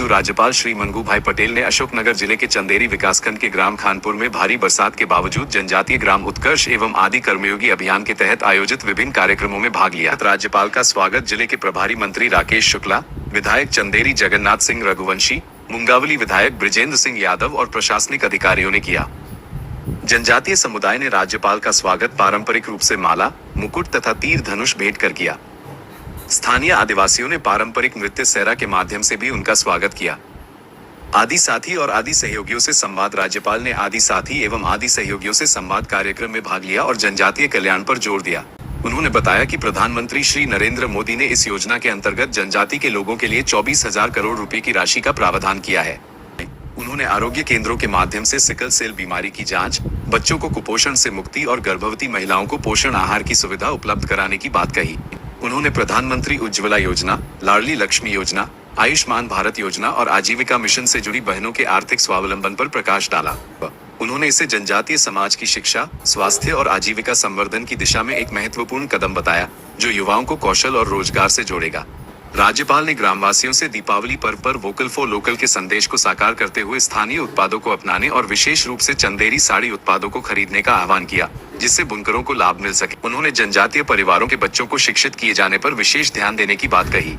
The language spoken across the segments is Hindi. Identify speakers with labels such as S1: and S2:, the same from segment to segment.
S1: बावजूद राज्यपाल श्री मंगू भाई पटेल ने अशोकनगर जिले के चंदेरी विकासखंड के ग्राम खानपुर में भारी बरसात के बावजूद जनजातीय ग्राम उत्कर्ष एवं आदि कर्मयोगी अभियान के तहत आयोजित विभिन्न कार्यक्रमों में भाग लिया। राज्यपाल का स्वागत जिले के प्रभारी मंत्री राकेश शुक्ला, विधायक चंदेरी जगन्नाथ सिंह रघुवंशी, मुंगावली विधायक ब्रिजेंद्र सिंह यादव और प्रशासनिक अधिकारियों ने किया। जनजातीय समुदाय ने राज्यपाल का स्वागत पारंपरिक रूप से माला, मुकुट तथा तीर धनुष भेंट कर किया। स्थानीय आदिवासियों ने पारंपरिक नृत्य सैरा के माध्यम से भी उनका स्वागत किया। आदि साथी और आदि सहयोगियों से संवाद। राज्यपाल ने आदि साथी एवं आदि सहयोगियों से संवाद कार्यक्रम में भाग लिया और जनजातीय कल्याण पर जोर दिया। उन्होंने बताया कि प्रधानमंत्री श्री नरेंद्र मोदी ने इस योजना के अंतर्गत जनजाति के लोगों के लिए 24,000 करोड़ रुपए की राशि का प्रावधान किया है। उन्होंने आरोग्य केंद्रों के माध्यम से सिकल सेल बीमारी की जांच, बच्चों को कुपोषण से मुक्ति और गर्भवती महिलाओं को पोषण आहार की सुविधा उपलब्ध कराने की बात कही। उन्होंने प्रधानमंत्री उज्ज्वला योजना, लाडली लक्ष्मी योजना, आयुष्मान भारत योजना और आजीविका मिशन से जुड़ी बहनों के आर्थिक स्वावलंबन पर प्रकाश डाला। उन्होंने इसे जनजातीय समाज की शिक्षा, स्वास्थ्य और आजीविका संवर्धन की दिशा में एक महत्वपूर्ण कदम बताया, जो युवाओं को कौशल और रोजगार से जोड़ेगा। राज्यपाल ने ग्रामवासियों से दीपावली पर्व पर वोकल फॉर लोकल के संदेश को साकार करते हुए स्थानीय उत्पादों को अपनाने और विशेष रूप से चंदेरी साड़ी उत्पादों को खरीदने का आह्वान किया, जिससे बुनकरों को लाभ मिल सके। उन्होंने जनजातीय परिवारों के बच्चों को शिक्षित किए जाने पर विशेष ध्यान देने की बात कही।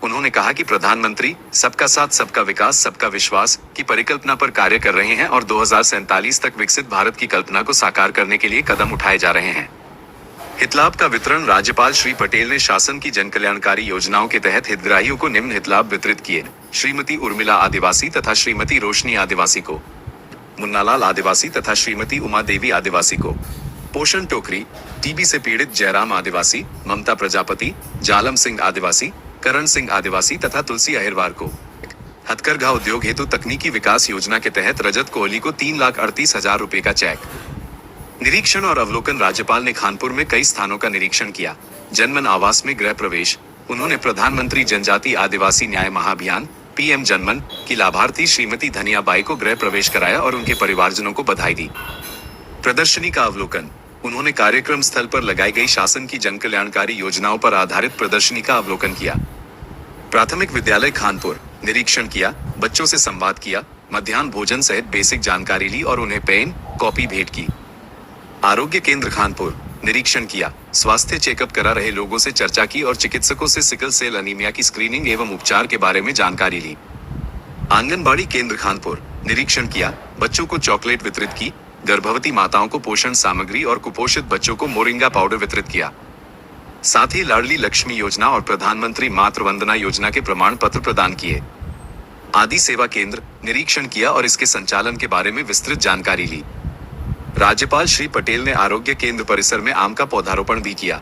S1: उन्होंने कहा कि प्रधानमंत्री सबका साथ सबका विकास सबका विश्वास की परिकल्पना पर कार्य कर रहे हैं और 2047 तक विकसित भारत की कल्पना को साकार करने के लिए कदम उठाए जा रहे हैं। हितलाभ का वितरण। राज्यपाल श्री पटेल ने शासन की जन कल्याणकारी योजनाओं के तहत हितग्राहियों को निम्न हितलाभ वितरित किए। श्रीमती उर्मिला आदिवासी तथा श्रीमती रोशनी आदिवासी को, मुन्नालाल आदिवासी तथा श्रीमती उमा देवी आदिवासी को पोषण टोकरी, टीबी से पीड़ित जयराम आदिवासी, ममता प्रजापति, जालम सिंह आदिवासी, करण सिंह आदिवासी तथा तुलसी अहिरवार को हथकरघा उद्योग हेतु तकनीकी विकास योजना के तहत रजत कोहली को 3,38,000 रुपए का चेक। निरीक्षण और अवलोकन। राज्यपाल ने खानपुर में कई स्थानों का निरीक्षण किया। जनमन आवास में गृह प्रवेश। उन्होंने प्रधानमंत्री जनजाति आदिवासी न्याय महाअभियान PM जनमन की लाभार्थी श्रीमती धनिया बाई को गृह प्रवेश कराया और उनके परिवारजनों को बधाई दी। प्रदर्शनी का अवलोकन। उन्होंने कार्यक्रम स्थल पर लगाई गई शासन की जन कल्याणकारी योजनाओं पर आधारित प्रदर्शनी का अवलोकन किया। प्राथमिक विद्यालय खानपुर निरीक्षण किया, बच्चों से संवाद किया, मध्याह्न भोजन सहित बेसिक जानकारी ली और उन्हें पेन कॉपी भेंट की। आरोग्य केंद्र खानपुर निरीक्षण किया, स्वास्थ्य चेकअप करा रहे लोगों से चर्चा की और चिकित्सकों से सिकल सेल अनीमिया की स्क्रीनिंग एवं उपचार के बारे में जानकारी ली। आंगनबाड़ी केंद्र खानपुर निरीक्षण किया, बच्चों को चॉकलेट वितरित की, गर्भवती माताओं को पोषण सामग्री और कुपोषित बच्चों को मोरिंगा पाउडर वितरित किया। साथ ही लाडली लक्ष्मी योजना और प्रधानमंत्री मातृ वंदना योजना के प्रमाण पत्र प्रदान किए। आदि सेवा केंद्र निरीक्षण किया और इसके संचालन के बारे में विस्तृत जानकारी ली। राज्यपाल श्री पटेल ने आरोग्य केंद्र परिसर में आम का पौधारोपण भी किया।